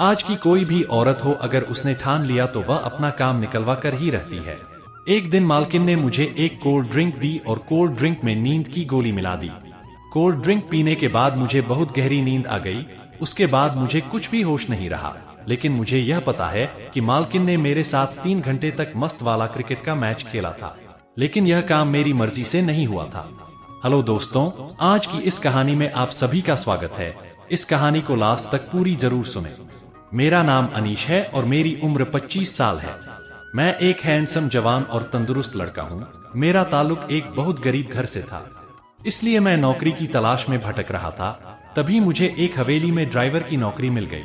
आज की कोई भी औरत हो, अगर उसने ठान लिया तो वह अपना काम निकलवा कर ही रहती है। एक दिन मालकिन ने मुझे एक कोल्ड ड्रिंक दी और कोल्ड ड्रिंक में नींद की गोली मिला दी। कोल्ड ड्रिंक पीने के बाद मुझे बहुत गहरी नींद आ गई। उसके बाद मुझे कुछ भी होश नहीं रहा, लेकिन मुझे यह पता है कि मालकिन ने मेरे साथ 3 घंटे तक मस्त वाला क्रिकेट का मैच खेला था, लेकिन यह काम मेरी मर्जी से नहीं हुआ था। हेलो दोस्तों, आज की इस कहानी में आप सभी का स्वागत है। इस कहानी को लास्ट तक पूरी जरूर सुने। मेरा नाम अनीश है और मेरी उम्र 25 साल है। मैं एक हैंडसम जवान और तंदुरुस्त लड़का हूँ। मेरा ताल्लुक एक बहुत गरीब घर से था, इसलिए मैं नौकरी की तलाश में भटक रहा था। तभी मुझे एक हवेली में ड्राइवर की नौकरी मिल गई।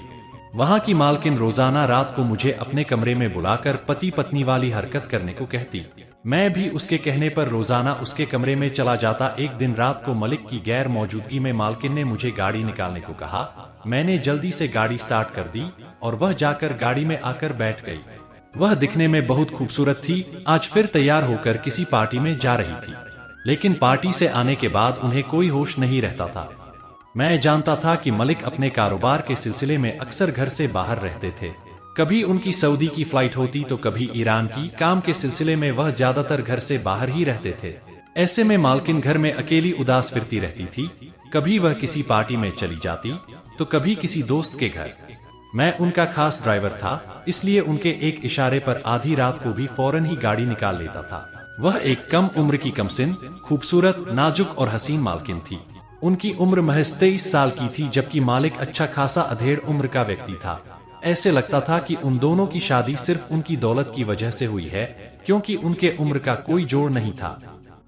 वहाँ की मालकिन रोजाना रात को मुझे अपने कमरे में बुलाकर पति पत्नी वाली हरकत करने को कहती। मैं भी उसके कहने पर रोजाना उसके कमरे में चला जाता। एक दिन रात को मलिक की गैर मौजूदगी में मालकिन ने मुझे गाड़ी निकालने को कहा। मैंने जल्दी से गाड़ी स्टार्ट कर दी और वह जाकर गाड़ी में आकर बैठ गई। वह दिखने में बहुत खूबसूरत थी। आज फिर तैयार होकर किसी पार्टी में जा रही थी, लेकिन पार्टी से आने के बाद उन्हें कोई होश नहीं रहता था। मैं जानता था कि मलिक अपने कारोबार के सिलसिले में अक्सर घर से बाहर रहते थे। कभी उनकी सऊदी की फ्लाइट होती तो कभी ईरान की। काम के सिलसिले में वह ज्यादातर घर से बाहर ही रहते थे। ऐसे में मालकिन घर में अकेली उदास फिरती रहती थी। कभी वह किसी पार्टी में चली जाती तो कभी किसी दोस्त के घर। मैं उनका खास ड्राइवर था, इसलिए उनके एक इशारे पर आधी रात को भी फौरन ही गाड़ी निकाल लेता था। वह एक कम उम्र की कमसिन, खूबसूरत, नाजुक और हसीन मालकिन थी। उनकी उम्र महज 23 साल की थी, जबकि मालिक अच्छा खासा अधेड़ उम्र का व्यक्ति था। ऐसे लगता था कि उन दोनों की शादी सिर्फ उनकी दौलत की वजह से हुई है, क्योंकि उनके उम्र का कोई जोड़ नहीं था।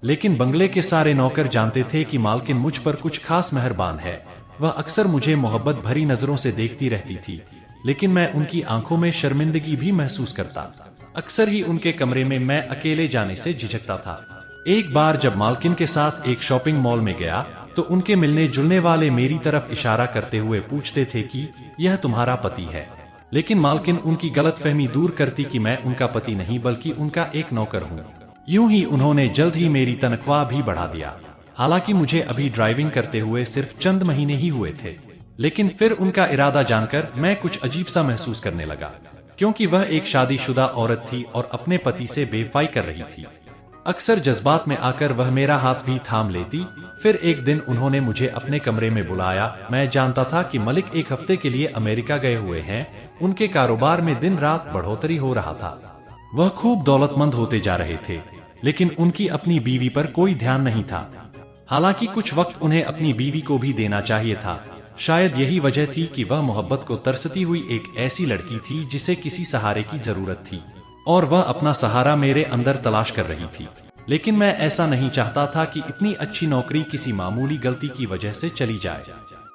लेकिन बंगले के सारे नौकर जानते थे कि मालकिन मुझ पर कुछ खास मेहरबान है। वह अक्सर मुझे मोहब्बत भरी नजरों से देखती रहती थी, लेकिन मैं उनकी आंखों में शर्मिंदगी भी महसूस करता। अक्सर ही उनके कमरे में मैं अकेले जाने से झिझकता था। एक बार जब मालकिन के साथ एक शॉपिंग मॉल में गया तो उनके मिलने जुलने वाले मेरी तरफ इशारा करते हुए पूछते थे कि यह तुम्हारा पति है। लेकिन मालकिन उनकी गलतफहमी दूर करती कि मैं उनका पति नहीं बल्कि उनका एक नौकर हूँ। यूं ही उन्होंने जल्द ही मेरी तनख्वाह भी बढ़ा दिया। हालांकि मुझे अभी ड्राइविंग करते हुए सिर्फ चंद महीने ही हुए थे, लेकिन फिर उनका इरादा जानकर मैं कुछ अजीब सा महसूस करने लगा, क्योंकि वह एक शादीशुदा औरत थी और अपने पति से बेवफाई कर रही थी। अक्सर जज्बात में आकर वह मेरा हाथ भी थाम लेती। फिर एक दिन उन्होंने मुझे अपने कमरे में बुलाया। मैं जानता था कि मलिक एक हफ्ते के लिए अमेरिका गए हुए हैं। उनके कारोबार में दिन रात बढ़ोतरी हो रहा था। वह खूब दौलतमंद होते जा रहे थे, लेकिन उनकी अपनी बीवी पर कोई ध्यान नहीं था। हालांकि कुछ वक्त उन्हें अपनी बीवी को भी देना चाहिए था। शायद यही वजह थी कि वह मोहब्बत को तरसती हुई एक ऐसी लड़की थी जिसे किसी सहारे की जरूरत थी, और वह अपना सहारा मेरे अंदर तलाश कर रही थी। लेकिन मैं ऐसा नहीं चाहता था कि इतनी अच्छी नौकरी किसी मामूली गलती की वजह से चली जाए।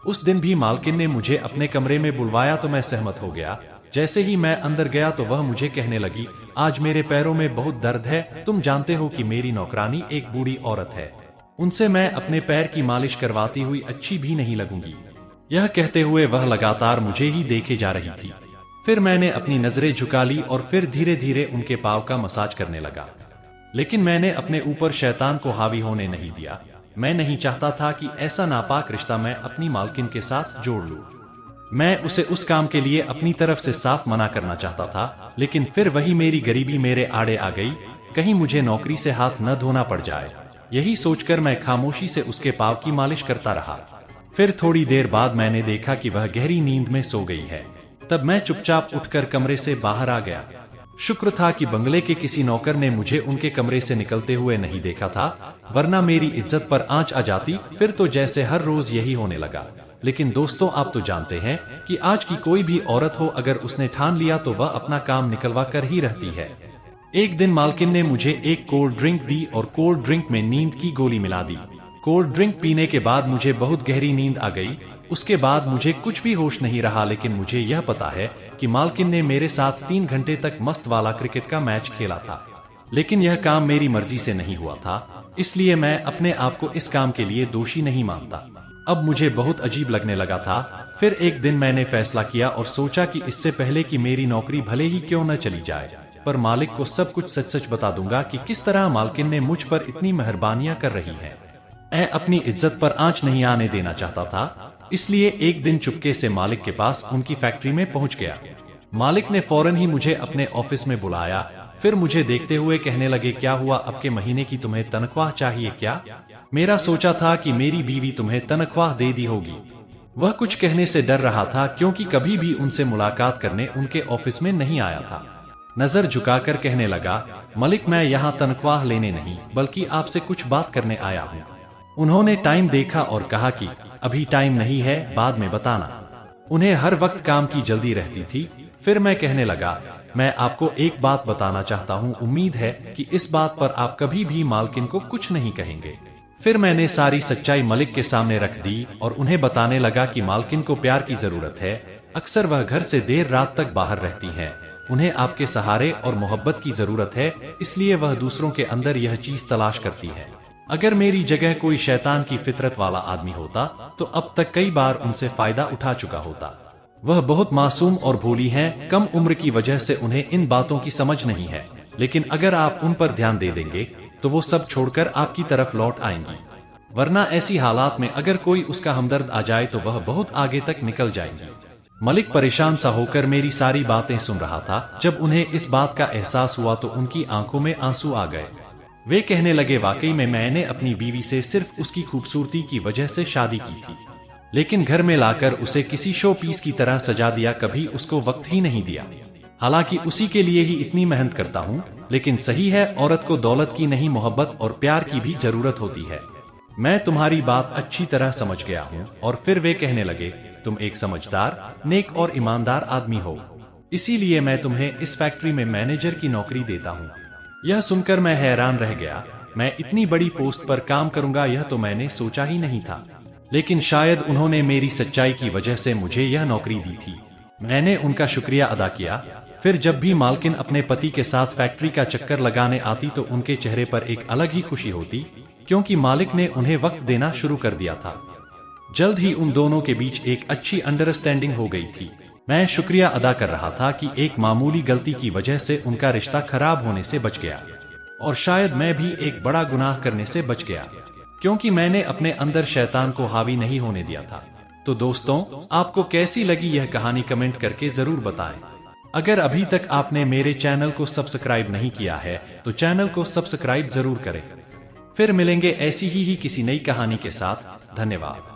उस दिन भी मालकिन ने मुझे अपने कमरे में बुलवाया तो मैं सहमत हो गया। जैसे ही मैं अंदर गया तो वह मुझे कहने लगी, आज मेरे पैरों में बहुत दर्द है। तुम जानते हो कि मेरी नौकरानी एक बूढ़ी औरत है, उनसे मैं अपने पैर की मालिश करवाती हुई अच्छी भी नहीं लगूंगी। यह कहते हुए वह लगातार मुझे ही देखे जा रही थी। फिर मैंने अपनी नजरें झुका ली और फिर धीरे धीरे उनके पांव का मसाज करने लगा। लेकिन मैंने अपने ऊपर शैतान को हावी होने नहीं दिया। मैं नहीं चाहता था कि ऐसा नापाक रिश्ता मैं अपनी मालकिन के साथ जोड़ लूं। मैं उसे उस काम के लिए अपनी तरफ से साफ मना करना चाहता था, लेकिन फिर वही मेरी गरीबी मेरे आड़े आ गई। कहीं मुझे नौकरी से हाथ न धोना पड़ जाए, यही सोचकर मैं खामोशी से उसके पांव की मालिश करता रहा। फिर थोड़ी देर बाद मैंने देखा कि वह गहरी नींद में सो गई है। तब मैं चुपचाप उठकर कमरे से बाहर आ गया। शुक्र था कि बंगले के किसी नौकर ने मुझे उनके कमरे से निकलते हुए नहीं देखा था, वरना मेरी इज्जत पर आंच आ जाती। फिर तो जैसे हर रोज यही होने लगा। लेकिन दोस्तों, आप तो जानते हैं कि आज की कोई भी औरत हो, अगर उसने ठान लिया तो वह अपना काम निकलवा कर ही रहती है। एक दिन मालकिन ने मुझे एक कोल्ड ड्रिंक दी और कोल्ड ड्रिंक में नींद की गोली मिला दी। कोल्ड ड्रिंक पीने के बाद मुझे बहुत गहरी नींद आ गई। उसके बाद मुझे कुछ भी होश नहीं रहा, लेकिन मुझे यह पता है कि मालकिन ने मेरे साथ 3 घंटे तक मस्त वाला क्रिकेट का मैच खेला था। लेकिन यह काम मेरी मर्जी से नहीं हुआ था, इसलिए मैं अपने आप को इस काम के लिए दोषी नहीं मानता। अब मुझे बहुत अजीब लगने लगा था। फिर एक दिन मैंने फैसला किया और सोचा कि इससे पहले कि मेरी नौकरी भले ही क्यों न चली जाए, पर मालिक को सब कुछ सच सच बता दूंगा कि किस तरह मालकिन ने मुझ पर इतनी मेहरबानियां कर रही है। मैं अपनी इज्जत पर आंच नहीं आने देना चाहता था, इसलिए एक दिन चुपके से मालिक के पास उनकी फैक्ट्री में पहुंच गया। मालिक ने फौरन ही मुझे अपने ऑफिस में बुलाया। फिर मुझे देखते हुए कहने लगे, क्या हुआ, अब के महीने की तुम्हें तनख्वाह चाहिए क्या? मेरा सोचा था कि मेरी बीवी तुम्हें तनख्वाह दे दी होगी। वह कुछ कहने से डर रहा था क्योंकि कभी भी उनसे मुलाकात करने उनके ऑफिस में नहीं आया था। नजर झुकाकर कहने लगा, मलिक मैं यहाँ तनख्वाह लेने नहीं बल्कि आपसे कुछ बात करने आया हूँ। उन्होंने टाइम देखा और कहा कि अभी टाइम नहीं है, बाद में बताना। उन्हें हर वक्त काम की जल्दी रहती थी। फिर मैं कहने लगा, मैं आपको एक बात बताना चाहता हूँ, उम्मीद है कि इस बात पर आप कभी भी मालकिन को कुछ नहीं कहेंगे। फिर मैंने सारी सच्चाई मलिक के सामने रख दी और उन्हें बताने लगा कि मालकिन को प्यार की जरूरत है। अक्सर वह घर से देर रात तक बाहर रहती हैं। उन्हें आपके सहारे और मोहब्बत की जरूरत है, इसलिए वह दूसरों के अंदर यह चीज तलाश करती है। अगर मेरी जगह कोई शैतान की फितरत वाला आदमी होता तो अब तक कई बार उनसे फायदा उठा चुका होता। वह बहुत मासूम और भोली हैं, कम उम्र की वजह से उन्हें इन बातों की समझ नहीं है, लेकिन अगर आप उन पर ध्यान दे देंगे तो वो सब छोड़कर आपकी तरफ लौट आएंगी। वरना ऐसी हालात में अगर कोई उसका हमदर्द आ जाए तो वह बहुत आगे तक निकल जाएंगी। मलिक परेशान सा होकर मेरी सारी बातें सुन रहा था। जब उन्हें इस बात का एहसास हुआ तो उनकी आंखों में आंसू आ गए। वे कहने लगे, वाकई में मैंने अपनी बीवी से सिर्फ उसकी खूबसूरती की वजह से शादी की थी, लेकिन घर में लाकर उसे किसी शो पीस की तरह सजा दिया, कभी उसको वक्त ही नहीं दिया। हालांकि उसी के लिए ही इतनी मेहनत करता हूँ, लेकिन सही है, औरत को दौलत की नहीं मोहब्बत और प्यार की भी जरूरत होती है। मैं तुम्हारी बात अच्छी तरह समझ गया हूँ। और फिर वे कहने लगे, तुम एक समझदार, नेक और ईमानदार आदमी हो, इसीलिए मैं तुम्हें इस फैक्ट्री में मैनेजर की नौकरी देता हूँ। यह सुनकर मैं हैरान रह गया। मैं इतनी बड़ी पोस्ट पर काम करूंगा यह तो मैंने सोचा ही नहीं था, लेकिन शायद उन्होंने मेरी सच्चाई की वजह से मुझे यह नौकरी दी थी। मैंने उनका शुक्रिया अदा किया। फिर जब भी मालकिन अपने पति के साथ फैक्ट्री का चक्कर लगाने आती तो उनके चेहरे पर एक अलग ही खुशी होती, क्योंकि मालिक ने उन्हें वक्त देना शुरू कर दिया था। जल्द ही उन दोनों के बीच एक अच्छी अंडरस्टैंडिंग हो गई थी। मैं शुक्रिया अदा कर रहा था कि एक मामूली गलती की वजह से उनका रिश्ता खराब होने से बच गया, और शायद मैं भी एक बड़ा गुनाह करने से बच गया, क्योंकि मैंने अपने अंदर शैतान को हावी नहीं होने दिया था। तो दोस्तों, आपको कैसी लगी यह कहानी कमेंट करके जरूर बताएं। अगर अभी तक आपने मेरे चैनल को सब्सक्राइब नहीं किया है तो चैनल को सब्सक्राइब जरूर करें। फिर मिलेंगे ऐसी ही किसी नई कहानी के साथ। धन्यवाद।